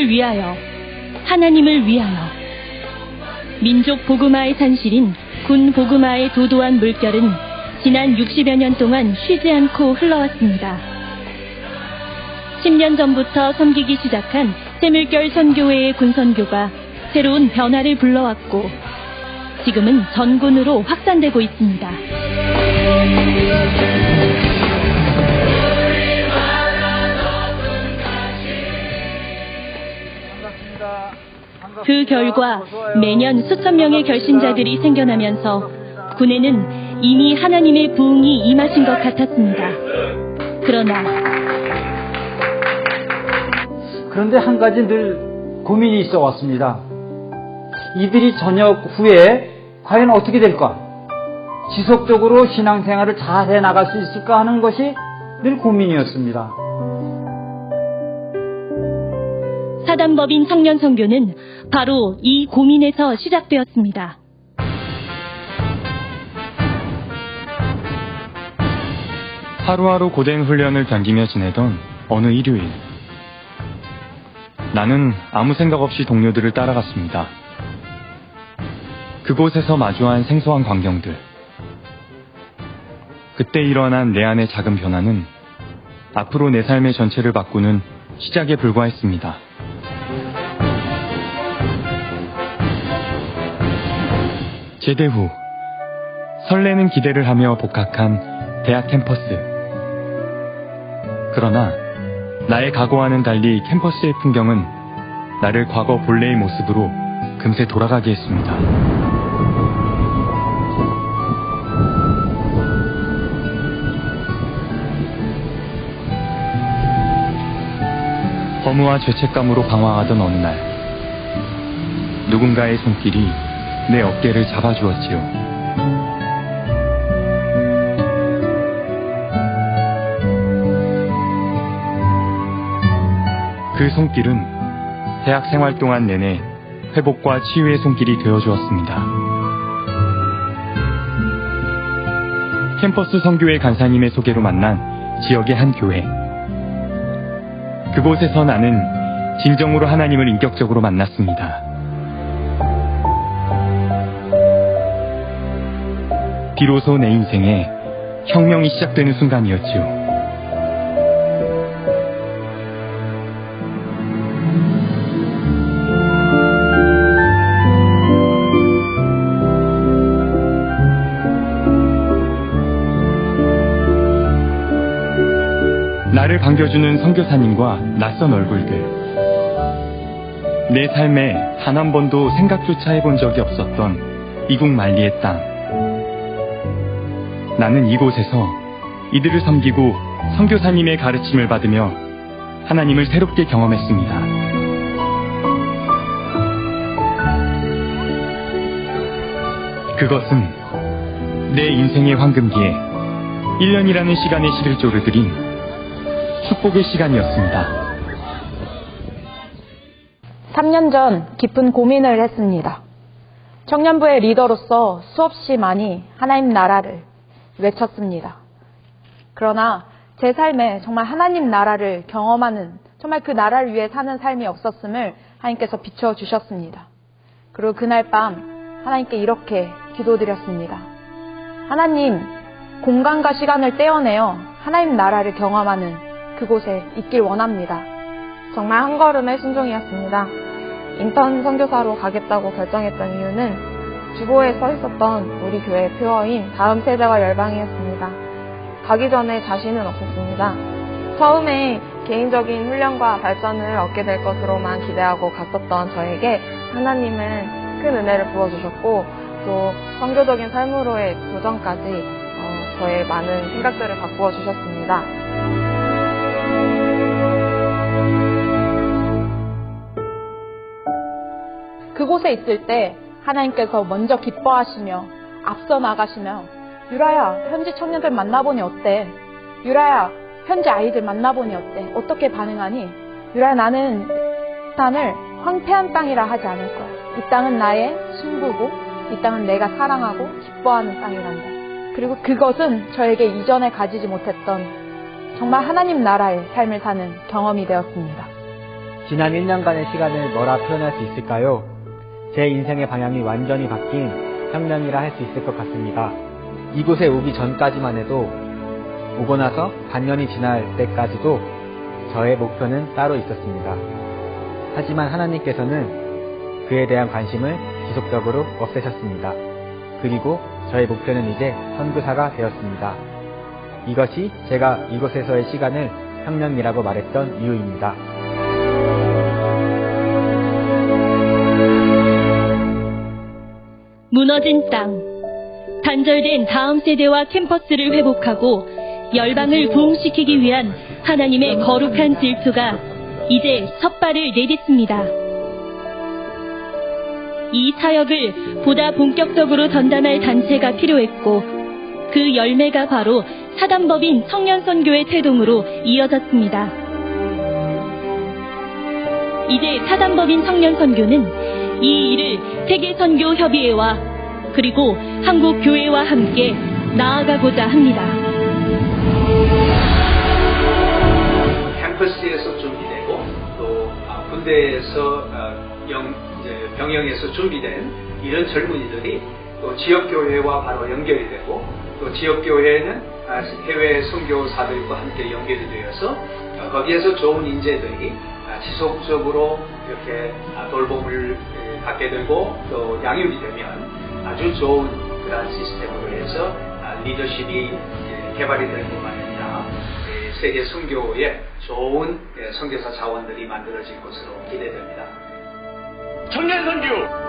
민족을 위하여, 하나님을 위하여. 민족 복음화의 산실인 군 복음화의 도도한 물결은 지난 60여 년 동안 쉬지 않고 흘러왔습니다. 10년 전부터 섬기기 시작한 새물결 선교회의 군선교가 새로운 변화를 불러왔고 지금은 전군으로 확산되고 있습니다. 그 결과 매년 수천 명의 결신자들이 생겨나면서 군에는 이미 하나님의 부흥이 임하신 것 같았습니다. 그런데 한 가지 늘 고민이 있어 왔습니다. 이들이 전역 후에 과연 어떻게 될까? 지속적으로 신앙생활을 잘 해나갈 수 있을까 하는 것이 늘 고민이었습니다. 사단법인 청년 선교는 바로 이 고민에서 시작되었습니다. 하루하루 고된 훈련을 견디며 지내던 어느 일요일, 나는 아무 생각 없이 동료들을 따라갔습니다. 그곳에서 마주한 생소한 광경들. 그때 일어난 내 안의 작은 변화는 앞으로 내 삶의 전체를 바꾸는 시작에 불과했습니다. 제대 후 설레는 기대를 하며 복학한 대학 캠퍼스. 그러나 나의 각오와는 달리 캠퍼스의 풍경은 나를 과거 본래의 모습으로 금세 돌아가게 했습니다. 허무와 죄책감으로 방황하던 어느 날, 누군가의 손길이 내 어깨를 잡아주었지요. 그 손길은 대학 생활 동안 내내 회복과 치유의 손길이 되어주었습니다. 캠퍼스 선교회 간사님의 소개로 만난 지역의 한 교회. 그곳에서 나는 진정으로 하나님을 인격적으로 만났습니다. 비로소 내 인생에 혁명이 시작되는 순간이었지요. 나를 반겨주는 선교사님과 낯선 얼굴들. 내 삶에 단 한 번도 생각조차 해본 적이 없었던 이국 만리의 땅. 나는 이곳에서 이들을 섬기고 선교사님의 가르침을 받으며 하나님을 새롭게 경험했습니다. 그것은 내 인생의 황금기에 1년이라는 시간의 실을 쪼르들인 축복의 시간이었습니다. 3년 전 깊은 고민을 했습니다. 청년부의 리더로서 수없이 많이 하나님 나라를 외쳤습니다. 그러나 제 삶에 정말 하나님 나라를 경험하는, 정말 그 나라를 위해 사는 삶이 없었음을 하나님께서 비춰주셨습니다. 그리고 그날 밤 하나님께 이렇게 기도드렸습니다. 하나님, 공간과 시간을 떼어내어 하나님 나라를 경험하는 그곳에 있길 원합니다. 정말 한 걸음의 순종이었습니다. 인턴 선교사로 가겠다고 결정했던 이유는 주보에 서 있었던 우리 교회 표어인 다음 세대가 열방이었습니다. 가기 전에 자신은 없었습니다. 처음에 개인적인 훈련과 발전을 얻게 될 것으로만 기대하고 갔었던 저에게 하나님은 큰 은혜를 부어주셨고 또 선교적인 삶으로의 도전까지 저의 많은 생각들을 바꾸어 주셨습니다. 그곳에 있을 때 하나님께서 먼저 기뻐하시며 앞서 나가시며 유라야, 현지 청년들 만나보니 어때? 유라야, 현지 아이들 만나보니 어때? 어떻게 반응하니? 유라야, 나는 이 땅을 황폐한 땅이라 하지 않을 거야. 이 땅은 나의 신부고 이 땅은 내가 사랑하고 기뻐하는 땅이란다. 그리고 그것은 저에게 이전에 가지지 못했던 정말 하나님 나라의 삶을 사는 경험이 되었습니다. 지난 1년간의 시간을 뭐라 표현할 수 있을까요? 제 인생의 방향이 완전히 바뀐 혁명이라 할 수 있을 것 같습니다. 이곳에 오기 전까지만 해도 오고 나서 반년이 지날 때까지도 저의 목표는 따로 있었습니다. 하지만 하나님께서는 그에 대한 관심을 지속적으로 없애셨습니다. 그리고 저의 목표는 이제 선교사가 되었습니다. 이것이 제가 이곳에서의 시간을 혁명이라고 말했던 이유입니다. 무너진 땅, 단절된 다음 세대와 캠퍼스를 회복하고 열방을 부흥시키기 위한 하나님의 거룩한 질투가 이제 섣발을 내딛습니다. 이 사역을 보다 본격적으로 전담할 단체가 필요했고 그 열매가 바로 사단법인 청년선교의 태동으로 이어졌습니다. 이제 사단법인 청년선교는 이 일을 세계선교협의회와 그리고 한국교회와 함께 나아가고자 합니다. 캠퍼스에서 준비되고 또 군대에서 병영에서 준비된 이런 젊은이들이 또 지역교회와 바로 연결이 되고 또 지역교회는 해외 선교사들과 함께 연결이 되어서 거기에서 좋은 인재들이 지속적으로 이렇게 돌봄을 받게 되고 또 양육이 되면 아주 좋은 그러한 시스템으로 해서 리더십이 개발이 될 뿐만 아니라 세계 선교에 좋은 선교사 자원들이 만들어질 것으로 기대됩니다. 청년 선교